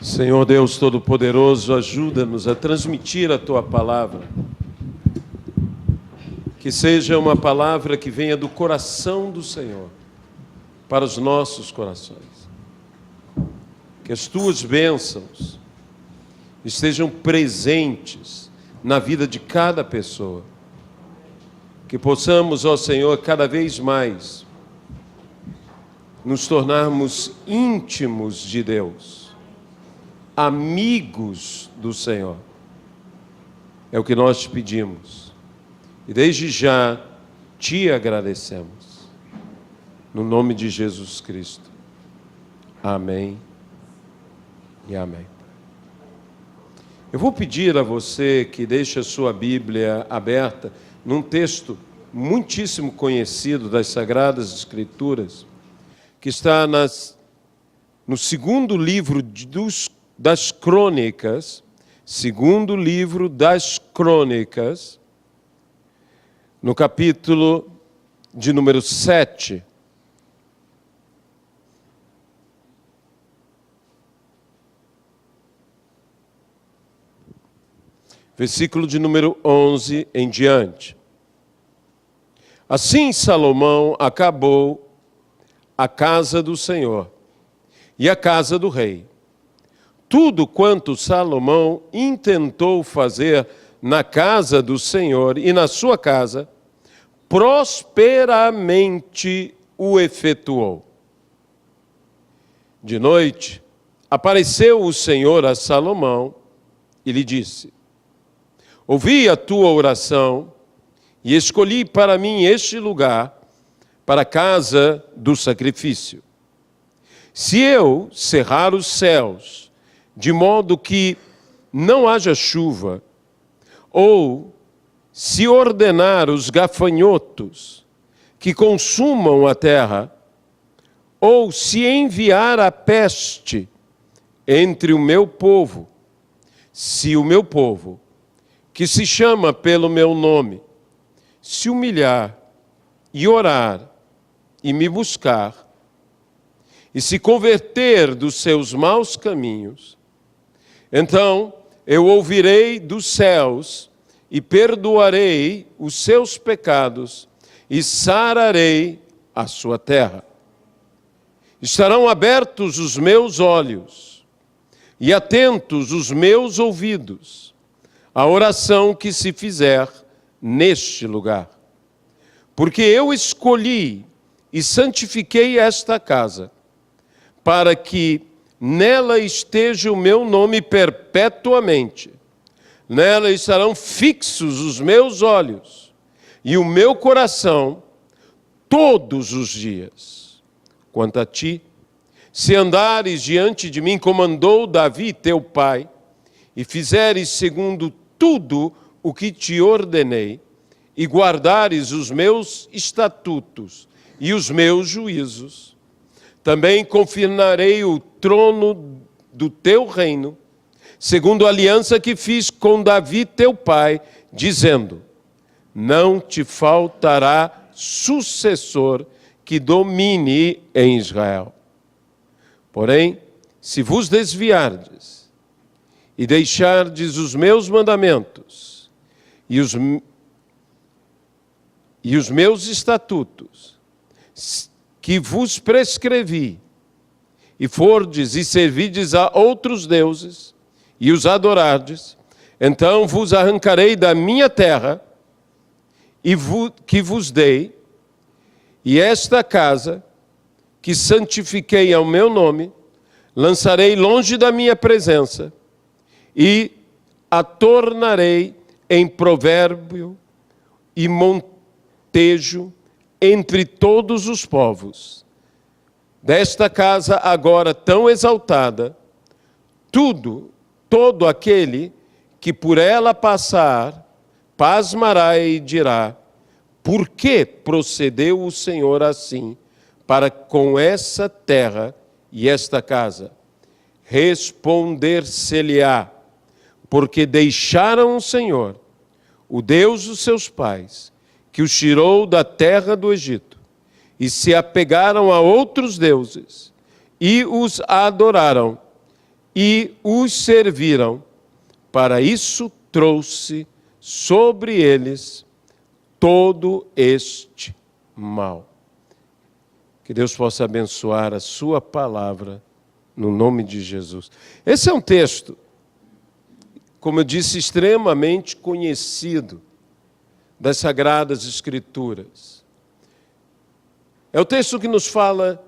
Senhor Deus Todo-Poderoso, ajuda-nos a transmitir a Tua palavra. Que seja uma palavra que venha do coração do Senhor para os nossos corações. Que as Tuas bênçãos estejam presentes na vida de cada pessoa. Que possamos, ó Senhor, cada vez mais nos tornarmos íntimos de Deus, amigos do Senhor. É o que nós te pedimos. E desde já te agradecemos. No nome de Jesus Cristo. Amém e amém. Eu vou pedir a você que deixe a sua Bíblia aberta num texto muitíssimo conhecido das Sagradas Escrituras, que está no segundo livro das Crônicas, segundo livro das Crônicas, no capítulo de número 7. Versículo de número 11 em diante. Assim Salomão acabou a casa do Senhor e a casa do rei. Tudo quanto Salomão intentou fazer na casa do Senhor e na sua casa, prosperamente o efetuou. De noite, apareceu o Senhor a Salomão e lhe disse: ouvi a tua oração e escolhi para mim este lugar para a casa do sacrifício. Se eu cerrar os céus, de modo que não haja chuva, ou se ordenar os gafanhotos que consumam a terra, ou se enviar a peste entre o meu povo, se o meu povo, que se chama pelo meu nome, se humilhar e orar e me buscar, e se converter dos seus maus caminhos, então eu ouvirei dos céus e perdoarei os seus pecados e sararei a sua terra. Estarão abertos os meus olhos e atentos os meus ouvidos à oração que se fizer neste lugar. Porque eu escolhi e santifiquei esta casa, para que nela esteja o meu nome perpetuamente. Nela estarão fixos os meus olhos e o meu coração todos os dias. Quanto a ti, se andares diante de mim, como andou Davi teu pai, e fizeres segundo tudo o que te ordenei, e guardares os meus estatutos e os meus juízos, também confirmarei o trono do teu reino, segundo a aliança que fiz com Davi teu pai, dizendo: não te faltará sucessor que domine em Israel. Porém, se vos desviardes e deixardes os meus mandamentos e os meus estatutos, que vos prescrevi, e fordes e servides a outros deuses, e os adorardes, então vos arrancarei da minha terra, que vos dei, e esta casa, que santifiquei ao meu nome, lançarei longe da minha presença, e a tornarei em provérbio e montejo entre todos os povos. Desta casa agora tão exaltada, todo aquele que por ela passar, pasmará e dirá: por que procedeu o Senhor assim para com essa terra e esta casa? Responder-se-lhe-á: porque deixaram o Senhor, o Deus dos seus pais, que os tirou da terra do Egito, e se apegaram a outros deuses, e os adoraram, e os serviram. Para isso trouxe sobre eles todo este mal. Que Deus possa abençoar a sua palavra no nome de Jesus. Esse é um texto, como eu disse, extremamente conhecido das Sagradas Escrituras. É o texto que nos fala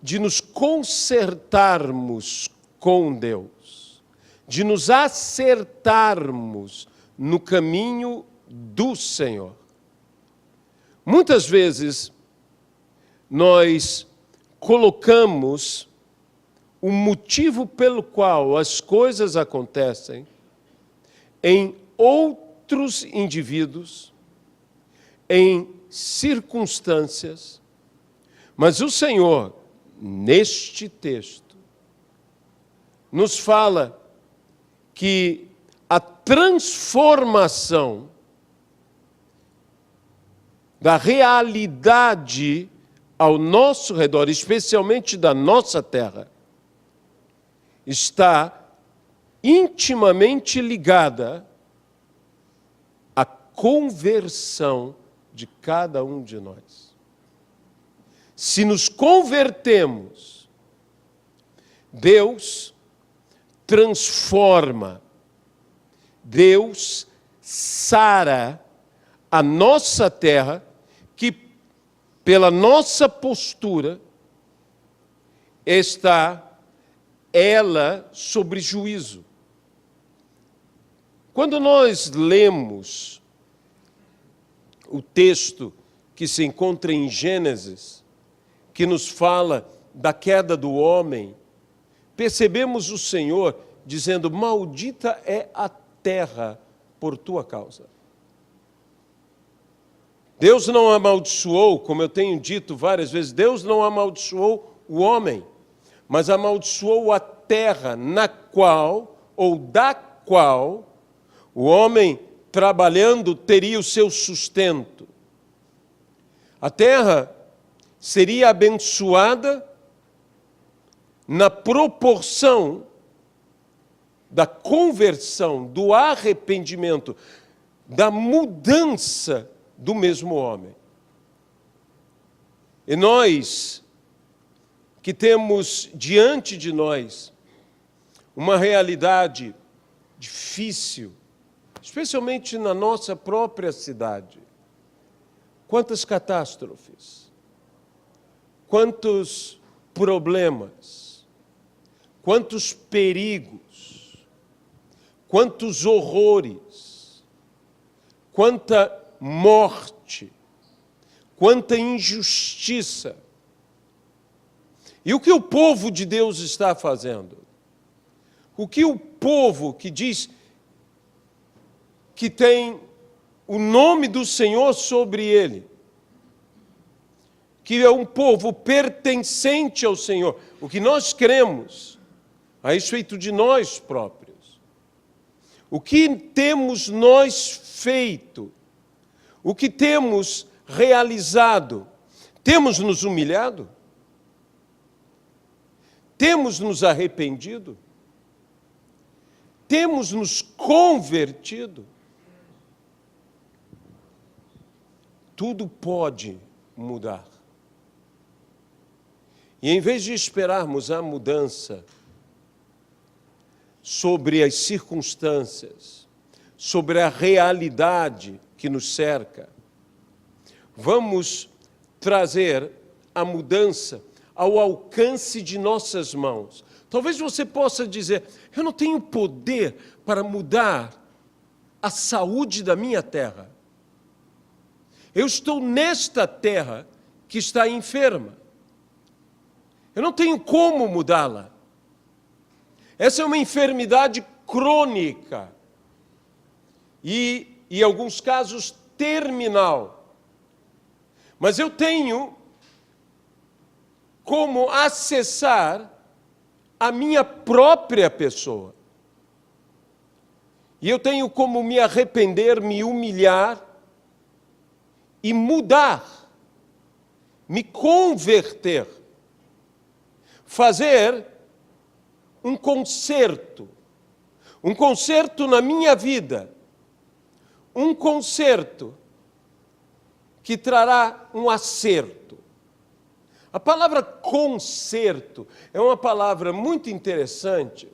de nos consertarmos com Deus, de nos acertarmos no caminho do Senhor. Muitas vezes nós colocamos o motivo pelo qual as coisas acontecem em outros indivíduos, em circunstâncias, mas o Senhor, neste texto, nos fala que a transformação da realidade ao nosso redor, especialmente da nossa terra, está intimamente ligada à conversão de cada um de nós. Se nos convertemos, Deus transforma, Deus sara a nossa terra, que pela nossa postura está ela sobre juízo. Quando nós lemos o texto que se encontra em Gênesis, que nos fala da queda do homem, percebemos o Senhor dizendo: maldita é a terra por tua causa. Deus não amaldiçoou, como eu tenho dito várias vezes, Deus não amaldiçoou o homem, mas amaldiçoou a terra na qual, ou da qual, o homem trabalhando teria o seu sustento. A terra seria abençoada na proporção da conversão, do arrependimento, da mudança do mesmo homem. E nós, que temos diante de nós uma realidade difícil, especialmente na nossa própria cidade, quantas catástrofes, quantos problemas, quantos perigos, quantos horrores, quanta morte, quanta injustiça. E o que o povo de Deus está fazendo? O que o povo que diz que tem o nome do Senhor sobre ele, que é um povo pertencente ao Senhor, o que nós cremos a respeito de nós próprios, o que temos nós feito, o que temos realizado? Temos nos humilhado? Temos nos arrependido? Temos nos convertido? Tudo pode mudar. E em vez de esperarmos a mudança sobre as circunstâncias, sobre a realidade que nos cerca, vamos trazer a mudança ao alcance de nossas mãos. Talvez você possa dizer: eu não tenho poder para mudar a saúde da minha terra. Eu estou nesta terra que está enferma. Eu não tenho como mudá-la. Essa é uma enfermidade crônica e, em alguns casos, terminal. Mas eu tenho como acessar a minha própria pessoa. E eu tenho como me arrepender, me humilhar e mudar, me converter, fazer um conserto na minha vida, um conserto que trará um acerto. A palavra conserto é uma palavra muito interessante,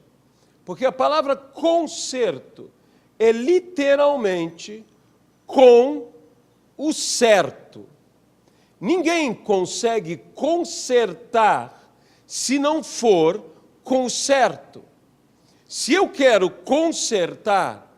porque a palavra conserto é literalmente com o certo. Ninguém consegue consertar se não for com o certo. Se eu quero consertar,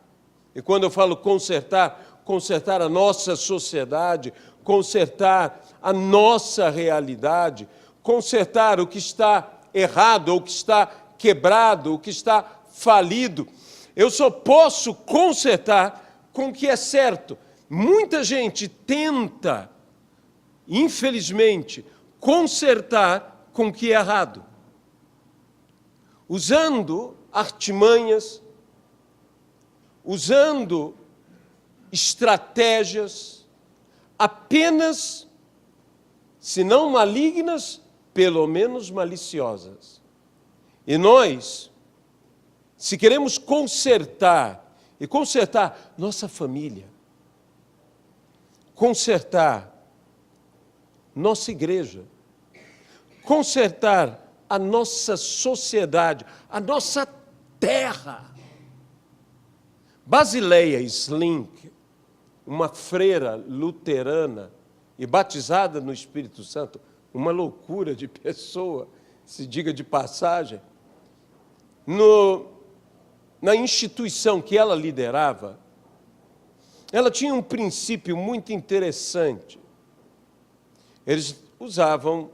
e quando eu falo consertar, consertar a nossa sociedade, consertar a nossa realidade, consertar o que está errado, ou o que está quebrado, o que está falido, eu só posso consertar com o que é certo. Muita gente tenta, infelizmente, consertar com o que é errado, usando artimanhas, usando estratégias apenas, se não malignas, pelo menos maliciosas. E nós, se queremos consertar, e consertar nossa família, consertar nossa igreja, consertar a nossa sociedade, a nossa terra. Basileia Slink, uma freira luterana e batizada no Espírito Santo, uma loucura de pessoa, se diga de passagem, na instituição que ela liderava, ela tinha um princípio muito interessante. Eles usavam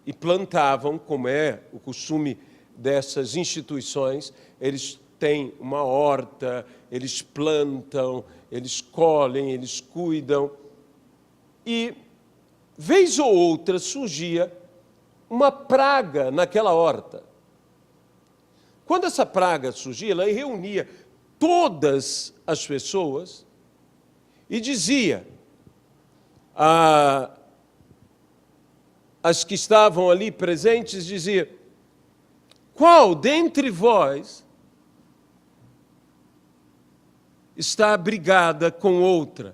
e plantavam, como é o costume dessas instituições, eles têm uma horta, eles plantam, eles colhem, eles cuidam. E, vez ou outra, surgia uma praga naquela horta. Quando essa praga surgia, ela reunia todas as pessoas e dizia as que estavam ali presentes, dizia: qual dentre vós está abrigada com outra?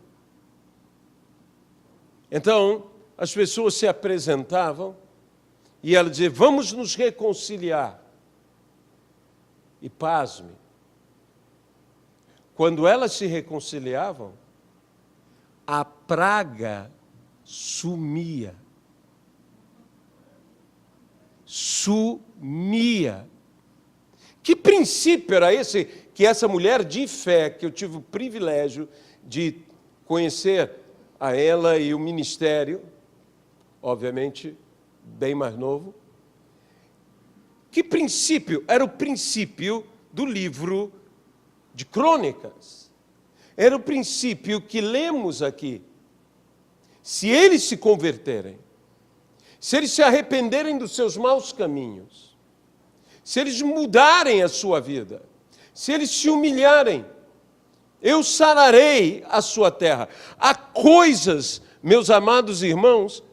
Então, as pessoas se apresentavam e ela dizia: vamos nos reconciliar. E pasme, quando elas se reconciliavam, a praga sumia. Sumia. Que princípio era esse que essa mulher de fé, que eu tive o privilégio de conhecer a ela e o ministério, obviamente bem mais novo, que princípio? Era o princípio do livro de Crônicas. Era o princípio que lemos aqui. Se eles se converterem, se eles se arrependerem dos seus maus caminhos, se eles mudarem a sua vida, se eles se humilharem, eu sararei a sua terra. Há coisas, meus amados irmãos,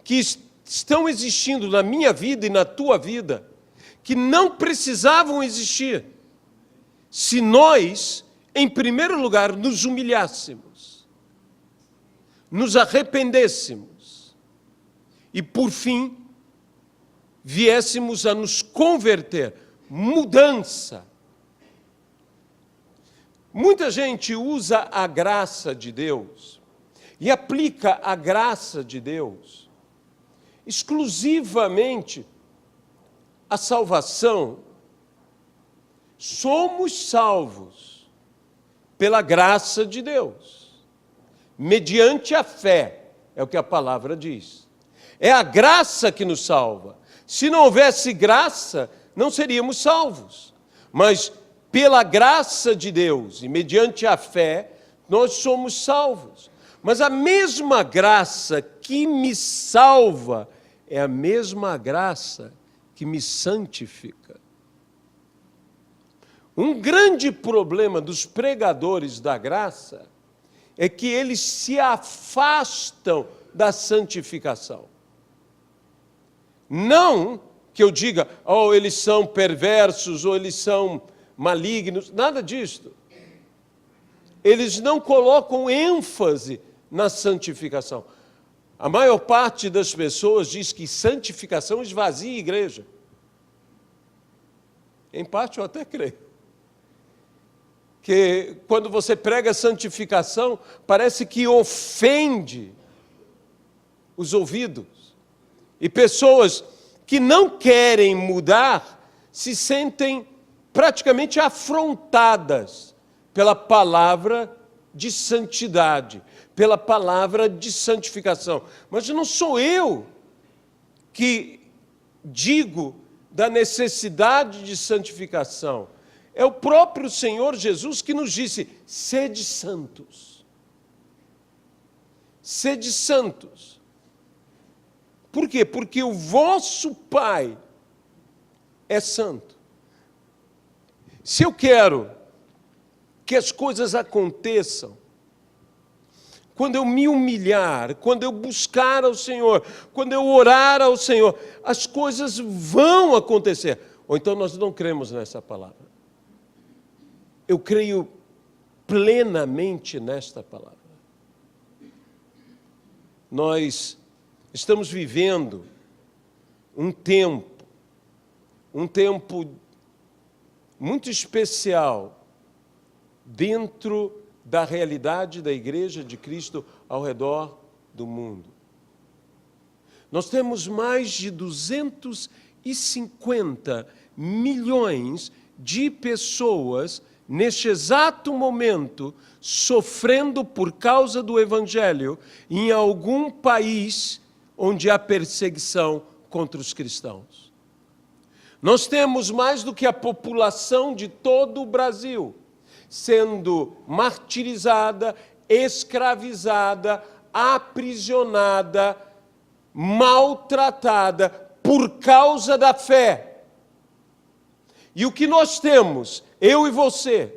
que estão existindo na minha vida e na tua vida, que não precisavam existir, se nós, em primeiro lugar, nos humilhássemos, nos arrependêssemos e, por fim, viéssemos a nos converter. Mudança. Muita gente usa a graça de Deus e aplica a graça de Deus exclusivamente à salvação. Somos salvos pela graça de Deus, mediante a fé, é o que a palavra diz. É a graça que nos salva. Se não houvesse graça, não seríamos salvos. Mas pela graça de Deus e mediante a fé, nós somos salvos. Mas a mesma graça que me salva é a mesma graça que me santifica. Um grande problema dos pregadores da graça é que eles se afastam da santificação. Não que eu diga, oh, eles são perversos, ou eles são malignos, nada disso. Eles não colocam ênfase na santificação. A maior parte das pessoas diz que santificação esvazia a igreja. Em parte eu até creio. Que quando você prega santificação, parece que ofende os ouvidos. E pessoas que não querem mudar se sentem praticamente afrontadas pela palavra de santidade, pela palavra de santificação. Mas não sou eu que digo da necessidade de santificação. É o próprio Senhor Jesus que nos disse, sede santos. Sede santos. Por quê? Porque o vosso Pai é santo. Se eu quero que as coisas aconteçam, quando eu me humilhar, quando eu buscar ao Senhor, quando eu orar ao Senhor, as coisas vão acontecer. Ou então nós não cremos nessa palavra. Eu creio plenamente nesta palavra. Nós estamos vivendo um tempo muito especial dentro da realidade da Igreja de Cristo ao redor do mundo. Nós temos mais de 250 milhões de pessoas neste exato momento sofrendo por causa do Evangelho em algum país onde há perseguição contra os cristãos. Nós temos mais do que a população de todo o Brasil sendo martirizada, escravizada, aprisionada, maltratada por causa da fé. E o que nós temos, eu e você,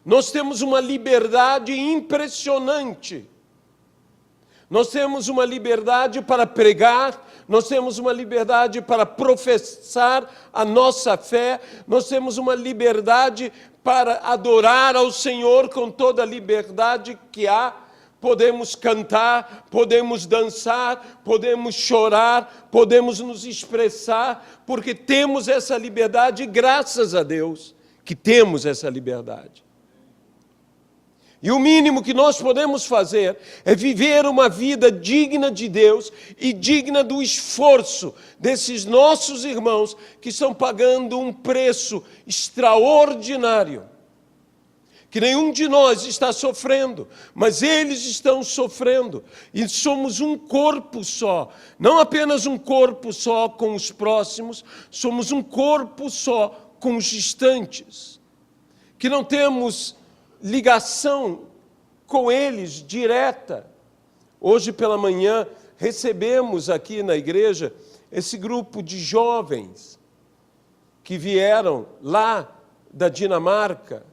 nós temos uma liberdade impressionante. Nós temos uma liberdade para pregar, nós temos uma liberdade para professar a nossa fé, nós temos uma liberdade para adorar ao Senhor com toda a liberdade que há. Podemos cantar, podemos dançar, podemos chorar, podemos nos expressar, porque temos essa liberdade, graças a Deus que temos essa liberdade. E o mínimo que nós podemos fazer é viver uma vida digna de Deus e digna do esforço desses nossos irmãos que estão pagando um preço extraordinário, que nenhum de nós está sofrendo, mas eles estão sofrendo. E somos um corpo só, não apenas um corpo só com os próximos, somos um corpo só com os distantes, que não temos ligação com eles direta. Hoje pela manhã recebemos aqui na igreja esse grupo de jovens que vieram lá da Dinamarca.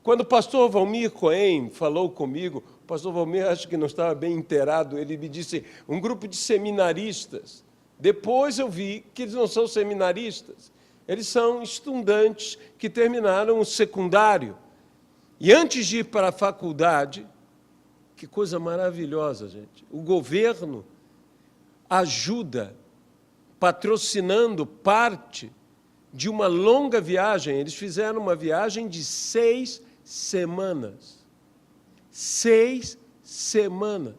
Quando o pastor Valmir Cohen falou comigo, o pastor Valmir acho que não estava bem inteirado, ele me disse, um grupo de seminaristas. Depois eu vi que eles não são seminaristas, eles são estudantes que terminaram o secundário. E antes de ir para a faculdade, que coisa maravilhosa, gente, o governo ajuda, patrocinando parte de uma longa viagem. Eles fizeram uma viagem de 6 semanas. 6 semanas.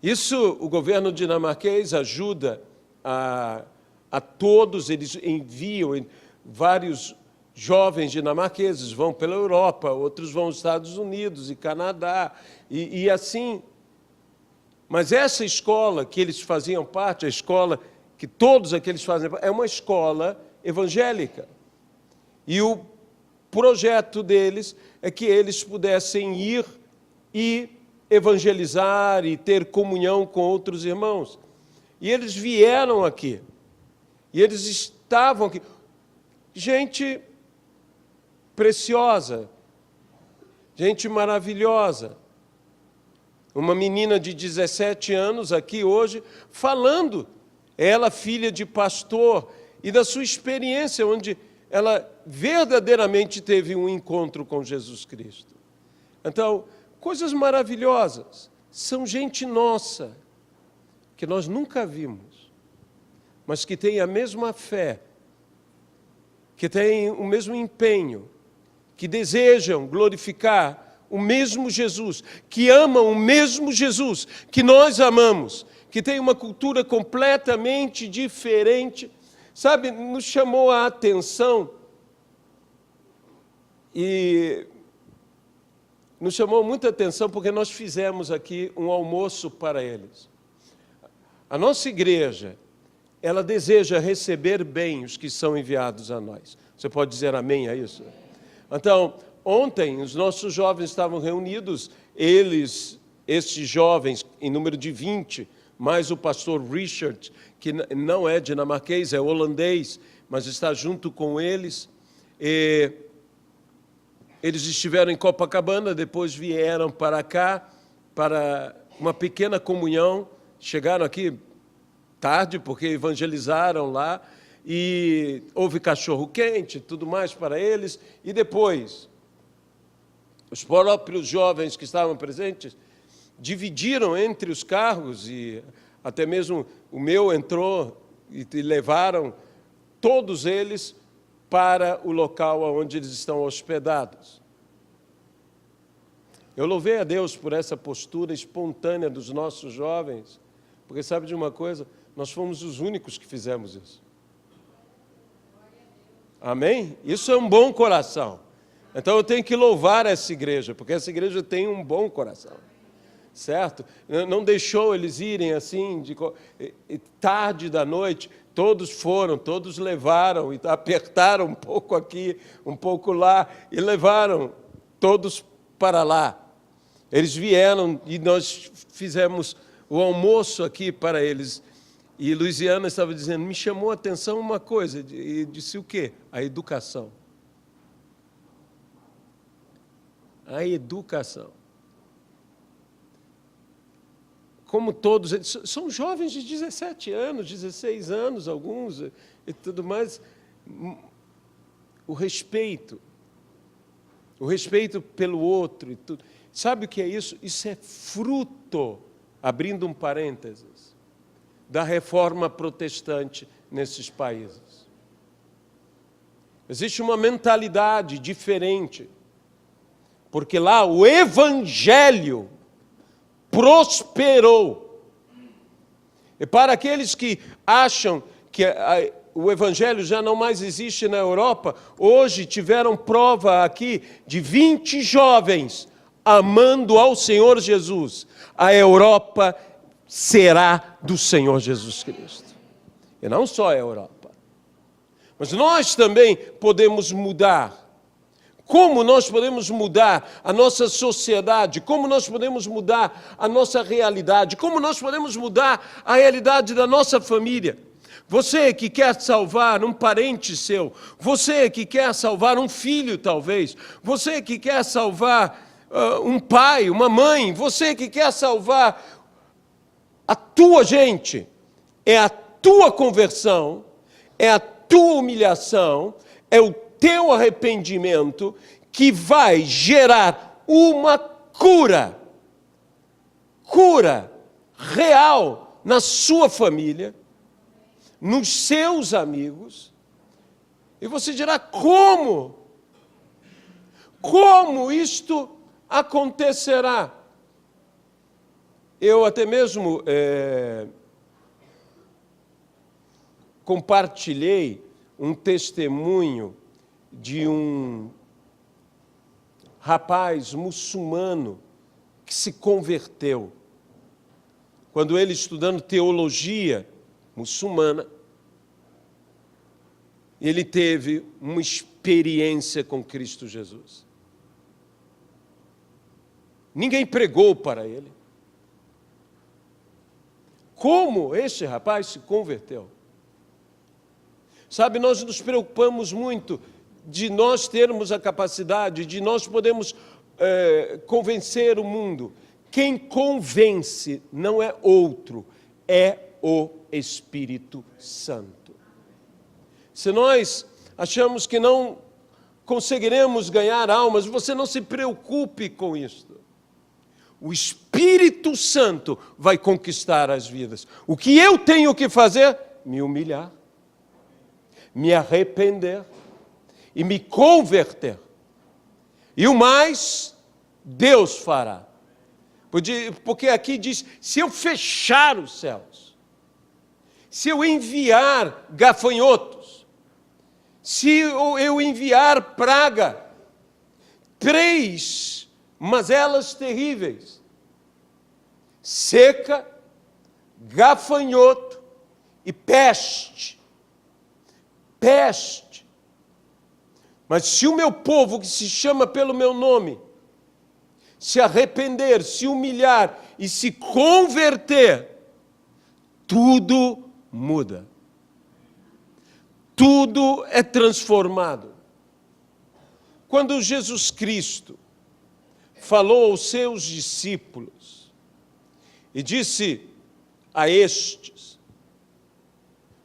Isso o governo dinamarquês ajuda a todos, eles enviam vários jovens dinamarqueses, vão pela Europa, outros vão aos Estados Unidos e Canadá, e assim. Mas essa escola que eles faziam parte, a escola que todos aqueles fazem parte, é uma escola evangélica. E o projeto deles é que eles pudessem ir e evangelizar e ter comunhão com outros irmãos. E eles vieram aqui. E eles estavam aqui. Gente preciosa, gente maravilhosa. Uma menina de 17 anos aqui hoje, falando, ela filha de pastor, e da sua experiência, onde ela verdadeiramente teve um encontro com Jesus Cristo. Então, coisas maravilhosas, são gente nossa, que nós nunca vimos, mas que tem a mesma fé, que tem o mesmo empenho, que desejam glorificar o mesmo Jesus, que amam o mesmo Jesus que nós amamos, que tem uma cultura completamente diferente. Sabe, nos chamou a atenção e nos chamou muita atenção porque nós fizemos aqui um almoço para eles. A nossa igreja, ela deseja receber bem os que são enviados a nós. Você pode dizer amém a isso? Então, ontem os nossos jovens estavam reunidos, esses jovens, em número de 20, mais o pastor Richard, que não é dinamarquês, é holandês, mas está junto com eles. Eles estiveram em Copacabana, depois vieram para cá, para uma pequena comunhão. Chegaram aqui tarde, porque evangelizaram lá, e houve cachorro-quente, tudo mais para eles. E depois, os próprios jovens que estavam presentes dividiram entre os carros, e até mesmo o meu entrou, e levaram todos eles para o local onde eles estão hospedados. Eu louvei a Deus por essa postura espontânea dos nossos jovens, porque sabe de uma coisa? Nós fomos os únicos que fizemos isso. Amém? Isso é um bom coração. Então eu tenho que louvar essa igreja, porque essa igreja tem um bom coração. Certo? Não deixou eles irem assim, tarde da noite, todos foram, todos levaram, e apertaram um pouco aqui, um pouco lá, e levaram todos para lá. Eles vieram e nós fizemos o almoço aqui para eles. E Luiziana estava dizendo, me chamou a atenção uma coisa, e disse o quê? A educação. A educação. Como todos eles, são jovens de 17 anos, 16 anos, alguns, e tudo mais. O respeito pelo outro. E tudo. Sabe o que é isso? Isso é fruto, abrindo um parênteses, da reforma protestante nesses países. Existe uma mentalidade diferente, porque lá o evangelho prosperou. E para aqueles que acham que o evangelho já não mais existe na Europa, hoje tiveram prova aqui de 20 jovens amando ao Senhor Jesus. A Europa será do Senhor Jesus Cristo. E não só a Europa. Mas nós também podemos mudar. Como nós podemos mudar a nossa sociedade? Como nós podemos mudar a nossa realidade? Como nós podemos mudar a realidade da nossa família? Você que quer salvar um parente seu, você que quer salvar um filho talvez, você que quer salvar um pai, uma mãe, você que quer salvar a tua gente, é a tua conversão, é a tua humilhação, é o teu arrependimento que vai gerar uma cura real na sua família, nos seus amigos. E você dirá, como? Como isto acontecerá? Eu até mesmo compartilhei um testemunho de um rapaz muçulmano que se converteu. Quando ele, estudando teologia muçulmana, ele teve uma experiência com Cristo Jesus. Ninguém pregou para ele. Como este rapaz se converteu? Sabe, nós nos preocupamos muito de nós termos a capacidade, de nós podermos convencer o mundo. Quem convence não é outro, é o Espírito Santo. Se nós achamos que não conseguiremos ganhar almas, você não se preocupe com isso. O Espírito Santo vai conquistar as vidas. O que eu tenho que fazer? Me humilhar, me arrepender e me converter. E o mais, Deus fará. Porque aqui diz, se eu fechar os céus, se eu enviar gafanhotos, se eu enviar praga, 3 mazelas terríveis, seca, gafanhoto e peste. Peste. Mas se o meu povo, que se chama pelo meu nome, se arrepender, se humilhar e se converter, tudo muda. Tudo é transformado. Quando Jesus Cristo falou aos seus discípulos e disse a estes: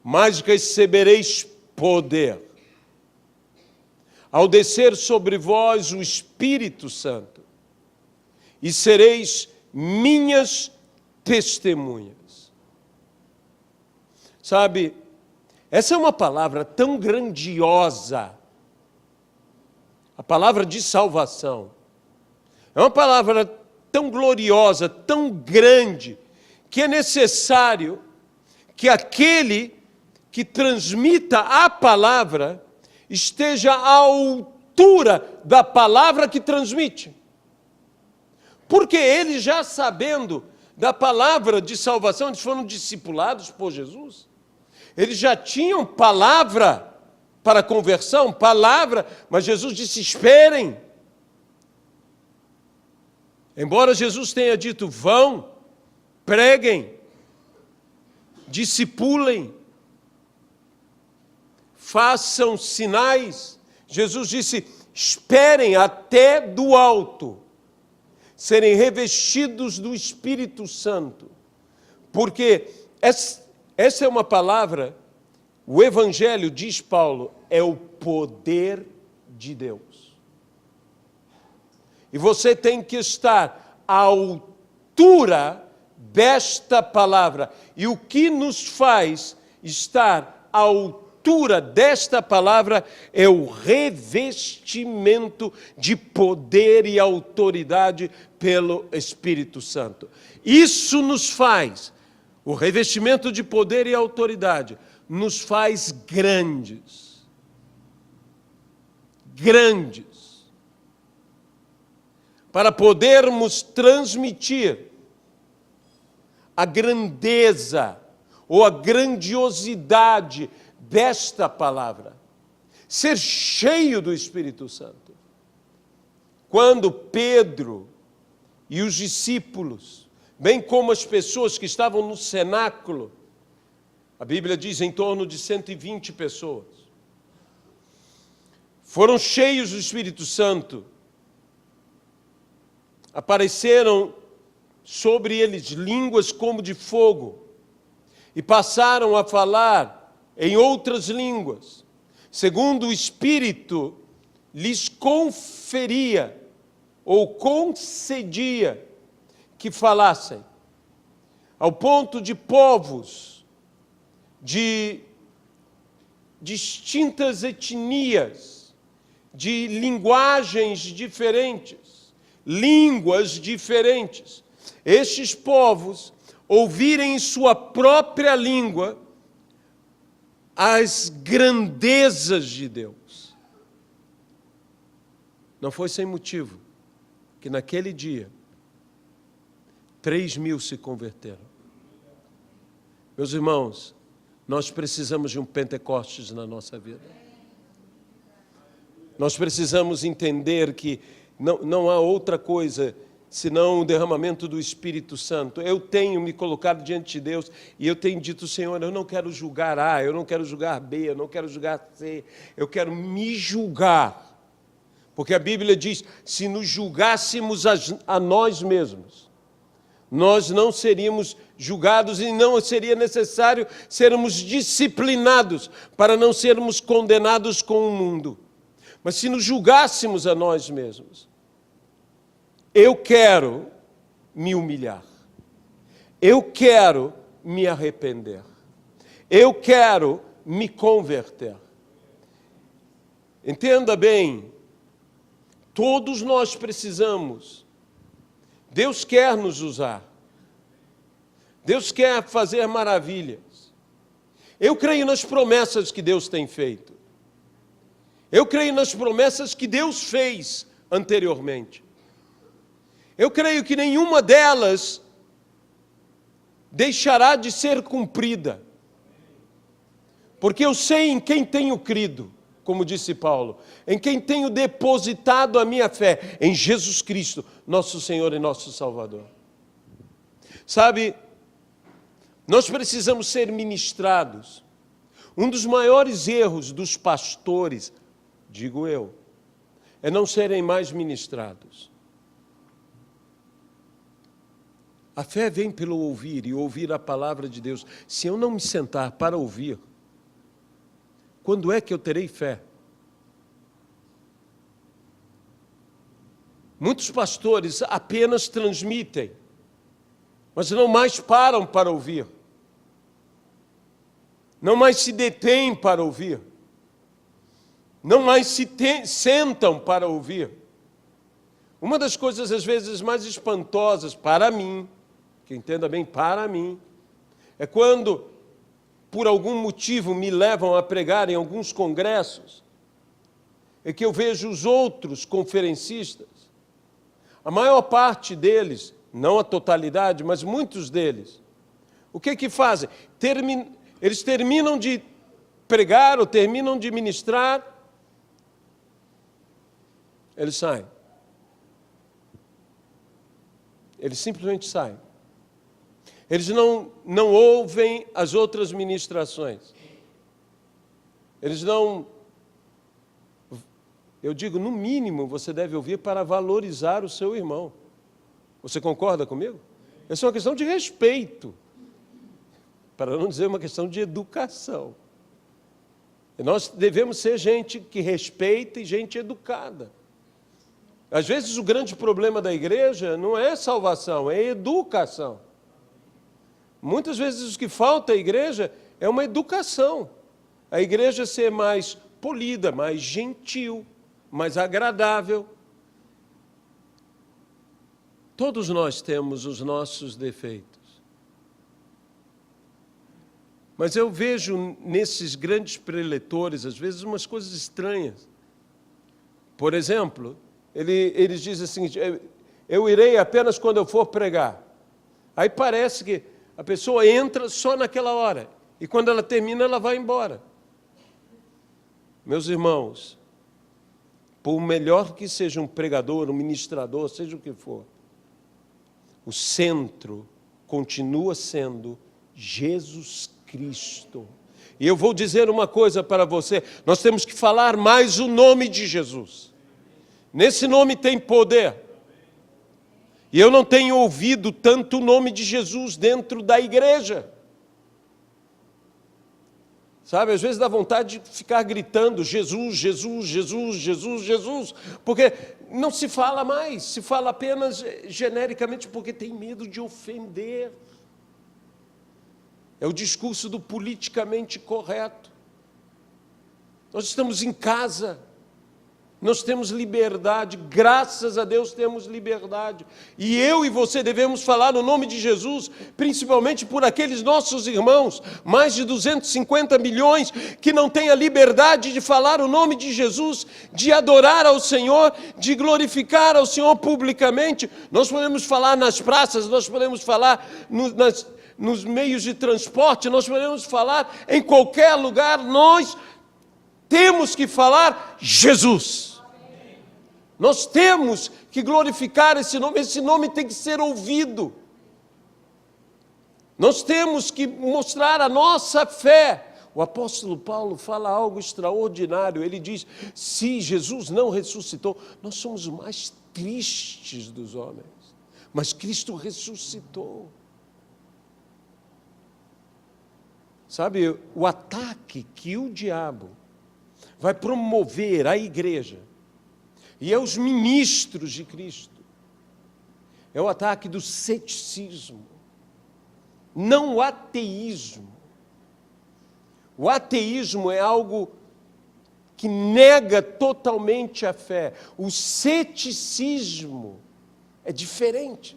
mas recebereis poder ao descer sobre vós o Espírito Santo, e sereis minhas testemunhas. Sabe, essa é uma palavra tão grandiosa, a palavra de salvação. É uma palavra tão gloriosa, tão grande, que é necessário que aquele que transmita a palavra esteja à altura da palavra que transmite. Porque eles, já sabendo da palavra de salvação, eles foram discipulados por Jesus. Eles já tinham palavra para conversão, palavra, mas Jesus disse: esperem. Embora Jesus tenha dito: vão, preguem, discipulem, façam sinais. Jesus disse: esperem até do alto serem revestidos do Espírito Santo. Porque essa é uma palavra, o Evangelho, diz Paulo, é o poder de Deus. E você tem que estar à altura desta palavra. E o que nos faz estar à altura desta palavra é o revestimento de poder e autoridade pelo Espírito Santo. Isso nos faz, o revestimento de poder e autoridade, nos faz grandes. Grandes. Para podermos transmitir a grandeza ou a grandiosidade desta palavra, ser cheio do Espírito Santo. Quando Pedro e os discípulos, bem como as pessoas que estavam no cenáculo, a Bíblia diz em torno de 120 pessoas, foram cheios do Espírito Santo, apareceram sobre eles línguas como de fogo, e passaram a falar em outras línguas, segundo o Espírito lhes conferia ou concedia que falassem, ao ponto de povos, de distintas etnias, de linguagens diferentes, línguas diferentes, estes povos ouvirem em sua própria língua as grandezas de Deus. Não foi sem motivo que naquele dia 3.000 se converteram. Meus irmãos, nós precisamos de um Pentecostes na nossa vida. Nós precisamos entender que não há outra coisa senão o derramamento do Espírito Santo. Eu tenho me colocado diante de Deus e eu tenho dito: Senhor, eu não quero julgar A, eu não quero julgar B, eu não quero julgar C, eu quero me julgar. Porque a Bíblia diz: se nos julgássemos a nós mesmos, nós não seríamos julgados e não seria necessário sermos disciplinados para não sermos condenados com o mundo. Mas se nos julgássemos a nós mesmos, eu quero me humilhar, eu quero me arrepender, eu quero me converter. Entenda bem, todos nós precisamos. Deus quer nos usar. Deus quer fazer maravilhas. Eu creio nas promessas que Deus tem feito. Eu creio nas promessas que Deus fez anteriormente. Eu creio que nenhuma delas deixará de ser cumprida. Porque eu sei em quem tenho crido, como disse Paulo, em quem tenho depositado a minha fé, em Jesus Cristo, nosso Senhor e nosso Salvador. Sabe, nós precisamos ser ministrados. Um dos maiores erros dos pastores, digo eu, é não serem mais ministrados. A fé vem pelo ouvir e ouvir a palavra de Deus. Se eu não me sentar para ouvir, quando é que eu terei fé? Muitos pastores apenas transmitem, mas não mais param para ouvir. Não mais se detêm para ouvir. Não mais se sentam para ouvir. Uma das coisas, às vezes, mais espantosas para mim, que entenda bem, para mim, é quando, por algum motivo, me levam a pregar em alguns congressos, é que eu vejo os outros conferencistas, a maior parte deles, não a totalidade, mas muitos deles, o que fazem? Eles terminam de pregar ou terminam de ministrar, eles saem. Eles simplesmente saem. Eles não ouvem as outras ministrações. Eles não... Eu digo, no mínimo, você deve ouvir para valorizar o seu irmão. Você concorda comigo? Essa é uma questão de respeito, para não dizer uma questão de educação. E nós devemos ser gente que respeita e gente educada. Às vezes o grande problema da igreja não é salvação, é educação. Muitas vezes o que falta à igreja é uma educação. A igreja ser mais polida, mais gentil, mais agradável. Todos nós temos os nossos defeitos. Mas eu vejo nesses grandes preletores, às vezes, umas coisas estranhas. Por exemplo, eles dizem o seguinte: eu irei apenas quando eu for pregar. Aí parece que a pessoa entra só naquela hora, e quando ela termina, ela vai embora. Meus irmãos, por melhor que seja um pregador, um ministrador, seja o que for, o centro continua sendo Jesus Cristo. E eu vou dizer uma coisa para você: nós temos que falar mais o nome de Jesus. Nesse nome tem poder. E eu não tenho ouvido tanto o nome de Jesus dentro da igreja. Sabe, às vezes dá vontade de ficar gritando Jesus, Jesus, Jesus, Jesus, Jesus, porque não se fala mais, se fala apenas genericamente porque tem medo de ofender. É o discurso do politicamente correto. Nós estamos em casa, nós temos liberdade, graças a Deus temos liberdade. E eu e você devemos falar o nome de Jesus, principalmente por aqueles nossos irmãos, mais de 250 milhões, que não têm a liberdade de falar o nome de Jesus, de adorar ao Senhor, de glorificar ao Senhor publicamente. Nós podemos falar nas praças, nós podemos falar nos meios de transporte, nós podemos falar em qualquer lugar, nós temos que falar Jesus. Nós temos que glorificar esse nome tem que ser ouvido. Nós temos que mostrar a nossa fé. O apóstolo Paulo fala algo extraordinário, ele diz: se Jesus não ressuscitou, nós somos os mais tristes dos homens. mas Cristo ressuscitou. Sabe, o ataque que o diabo vai promover à igreja e aos ministros de Cristo é o ataque do ceticismo, não o ateísmo. O ateísmo é algo que nega totalmente a fé. O ceticismo é diferente.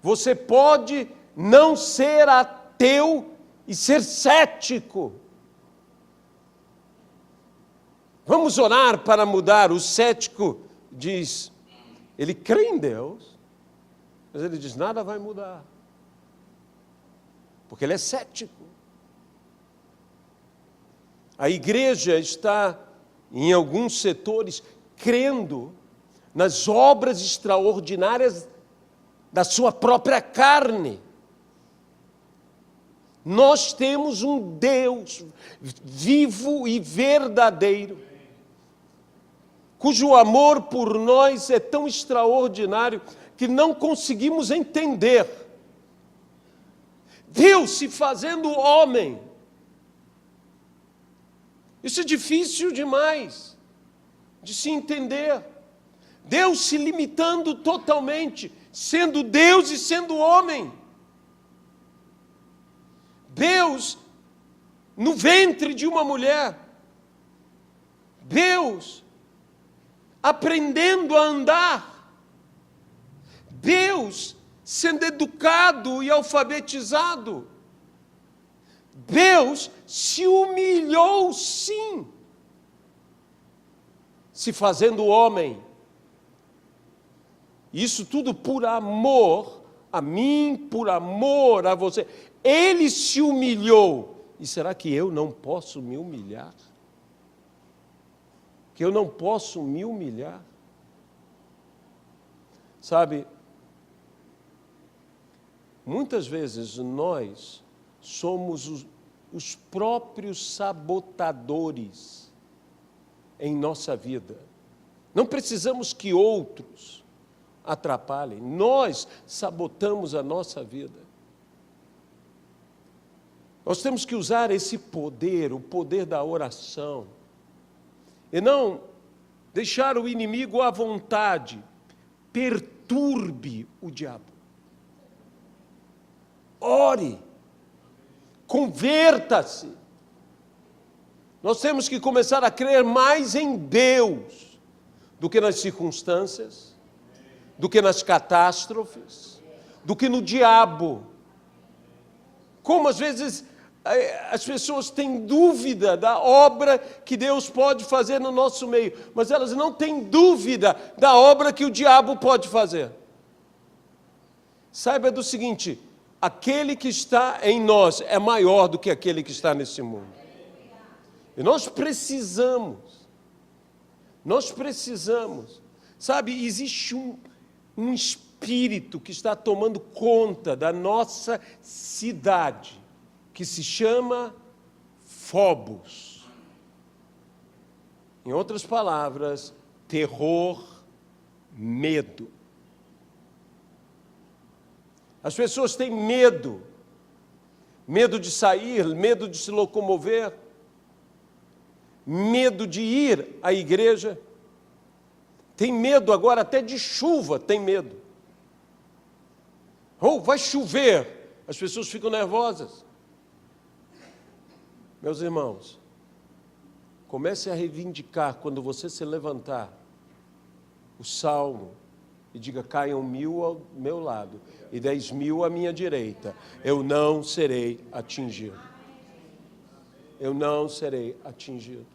Você pode não ser ateu e ser cético. Vamos orar para mudar. O cético diz, ele crê em Deus, mas ele diz, nada vai mudar. Porque ele é cético. A igreja está, em alguns setores, crendo nas obras extraordinárias da sua própria carne. Nós temos um Deus vivo e verdadeiro, cujo amor por nós é tão extraordinário que não conseguimos entender. Deus se fazendo homem. Isso é difícil demais de se entender. Deus se limitando totalmente, sendo Deus e sendo homem. Deus no ventre de uma mulher. Deus aprendendo a andar. Deus sendo educado e alfabetizado. Deus se humilhou, sim, se fazendo homem. Isso tudo por amor a mim, por amor a você. Ele se humilhou. E será que eu não posso me humilhar? Que eu não posso me humilhar? Sabe, muitas vezes nós somos os próprios sabotadores em nossa vida. Não precisamos que outros atrapalhem. Nós sabotamos a nossa vida. Nós temos que usar esse poder, o poder da oração, e não deixar o inimigo à vontade, perturbe o diabo. Ore. Converta-se. Nós temos que começar a crer mais em Deus do que nas circunstâncias, do que nas catástrofes, do que no diabo. Como às vezes as pessoas têm dúvida da obra que Deus pode fazer no nosso meio, mas elas não têm dúvida da obra que o diabo pode fazer. Saiba do seguinte: aquele que está em nós é maior do que aquele que está nesse mundo. E nós precisamos, sabe, existe um espírito que está tomando conta da nossa cidade, que se chama Fobos. Em outras palavras, terror, medo. As pessoas têm medo de sair, medo de se locomover, medo de ir à igreja, tem medo agora até de chuva, tem medo. Ou vai chover, as pessoas ficam nervosas. Meus irmãos, comece a reivindicar, quando você se levantar, o salmo, e diga: caiam 1000 ao meu lado e 10.000 à minha direita, eu não serei atingido. Eu não serei atingido.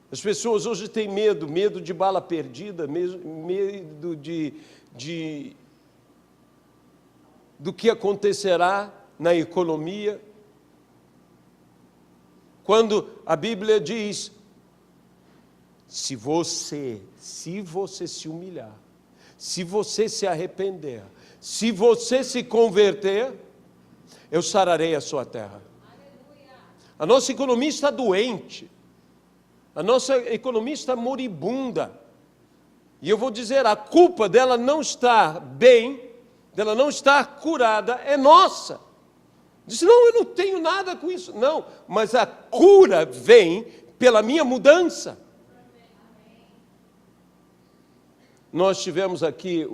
As pessoas hoje têm medo de bala perdida, medo do que acontecerá na economia. Quando a Bíblia diz: se você se humilhar, se você se arrepender, se você se converter, eu sararei a sua terra. A nossa economia está doente, a nossa economia está moribunda. E eu vou dizer, a culpa dela não estar bem, dela não estar curada, é nossa. Disse, não, eu não tenho nada com isso. Não, mas a cura vem pela minha mudança. Nós tivemos aqui,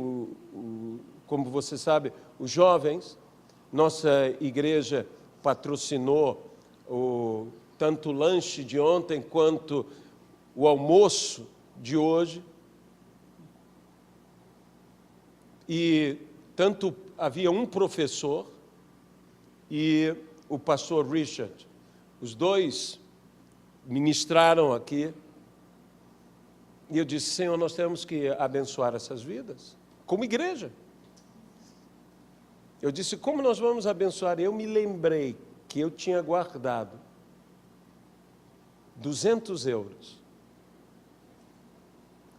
como você sabe, os jovens. Nossa igreja patrocinou tanto o lanche de ontem quanto o almoço de hoje. E tanto havia um professor e o pastor Richard. Os dois ministraram aqui. E eu disse, Senhor, nós temos que abençoar essas vidas, como igreja. Eu disse, como nós vamos abençoar? Eu me lembrei que eu tinha guardado 200 euros.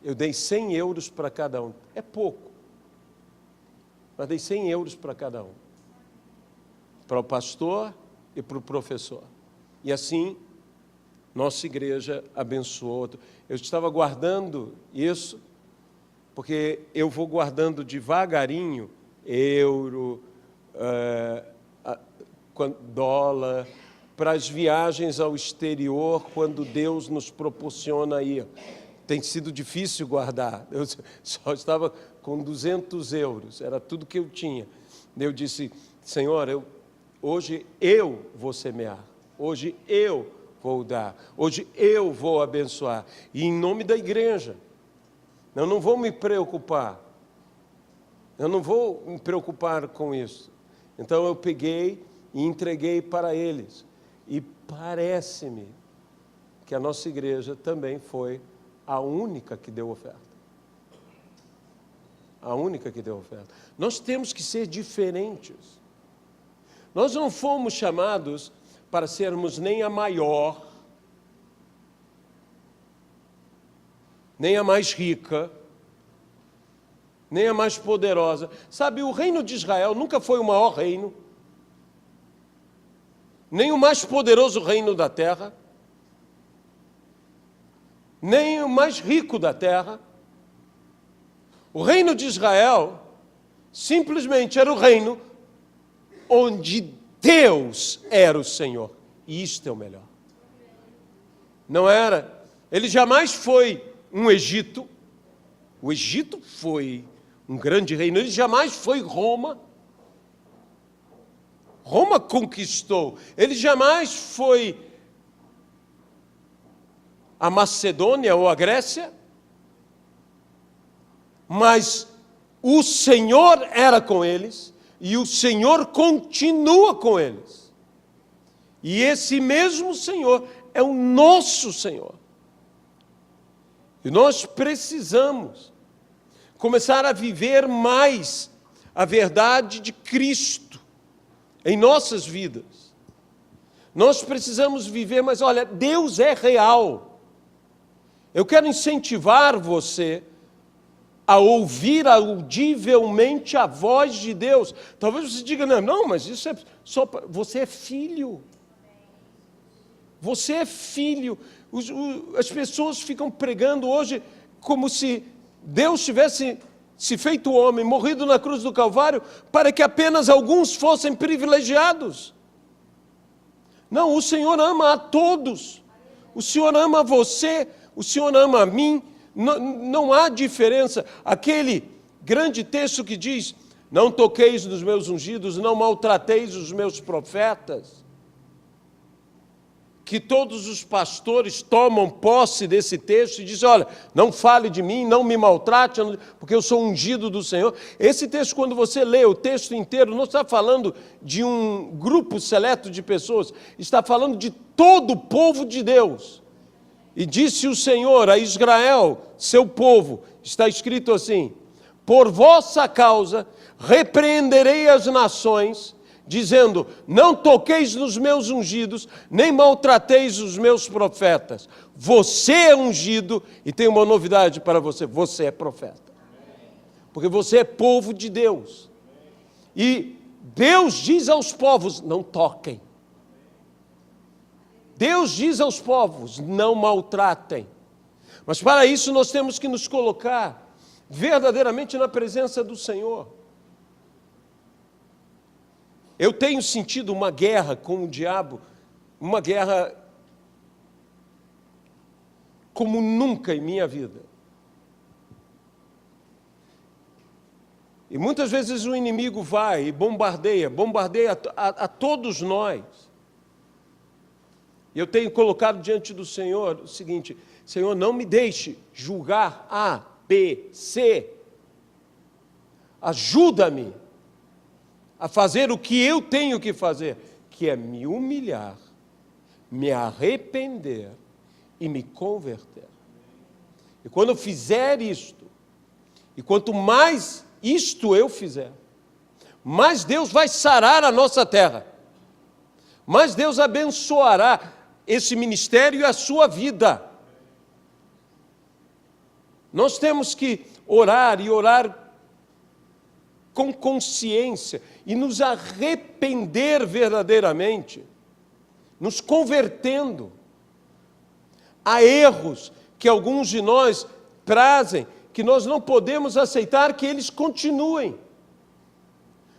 Eu dei 100 euros para cada um. É pouco. Mas dei 100 euros para cada um. Para o pastor e para o professor. E assim, nossa igreja abençoou. Eu estava guardando isso, porque eu vou guardando devagarinho euro, dólar, para as viagens ao exterior, quando Deus nos proporciona ir. Tem sido difícil guardar. Eu só estava com 200 euros, era tudo que eu tinha. Eu disse, Senhor, hoje eu vou semear, hoje eu vou dar, hoje eu vou abençoar. E em nome da igreja, eu não vou me preocupar. Eu não vou me preocupar com isso. Então eu peguei e entreguei para eles. E parece-me que a nossa igreja também foi a única que deu oferta. A única que deu oferta. Nós temos que ser diferentes. Nós não fomos chamados para sermos nem a maior, nem a mais rica, nem a mais poderosa. Sabe, o reino de Israel nunca foi o maior reino, nem o mais poderoso reino da terra, nem o mais rico da terra. O reino de Israel simplesmente era o reino onde Deus era o Senhor. E isto é o melhor. Não era. Ele jamais foi um Egito. O Egito foi um grande reino. Ele jamais foi Roma. Roma conquistou. Ele jamais foi a Macedônia ou a Grécia. Mas o Senhor era com eles e o Senhor continua com eles. E esse mesmo Senhor é o nosso Senhor. E nós precisamos começar a viver mais a verdade de Cristo em nossas vidas. Nós precisamos viver, mas olha, Deus é real. Eu quero incentivar você a ouvir audivelmente a voz de Deus. Talvez você diga, não, mas isso é só para... Você é filho. Você é filho. As pessoas ficam pregando hoje como se Deus tivesse se feito homem, morrido na cruz do Calvário, para que apenas alguns fossem privilegiados. Não, o Senhor ama a todos. O Senhor ama você, o Senhor ama a mim. Não há diferença. Aquele grande texto que diz, não toqueis nos meus ungidos, não maltrateis os meus profetas. Que todos os pastores tomam posse desse texto e dizem, olha, não fale de mim, não me maltrate, porque eu sou ungido do Senhor. Esse texto, quando você lê o texto inteiro, não está falando de um grupo seleto de pessoas, está falando de todo o povo de Deus. E disse o Senhor a Israel, seu povo, está escrito assim, por vossa causa repreenderei as nações, dizendo, não toqueis nos meus ungidos, nem maltrateis os meus profetas. Você é ungido, e tem uma novidade para você, você é profeta. Porque você é povo de Deus. E Deus diz aos povos, não toquem. Deus diz aos povos, não maltratem. Mas para isso nós temos que nos colocar verdadeiramente na presença do Senhor. Eu tenho sentido uma guerra com o diabo, uma guerra como nunca em minha vida. E muitas vezes o inimigo vai e bombardeia a todos nós. E eu tenho colocado diante do Senhor o seguinte: Senhor, não me deixe julgar A, B, C. Ajuda-me a fazer o que eu tenho que fazer, que é me humilhar, me arrepender e me converter. E quando eu fizer isto, e quanto mais isto eu fizer, mais Deus vai sarar a nossa terra, mais Deus abençoará esse ministério e a sua vida. Nós temos que orar e orar com consciência e nos arrepender verdadeiramente, nos convertendo. Há erros que alguns de nós trazem, que nós não podemos aceitar que eles continuem.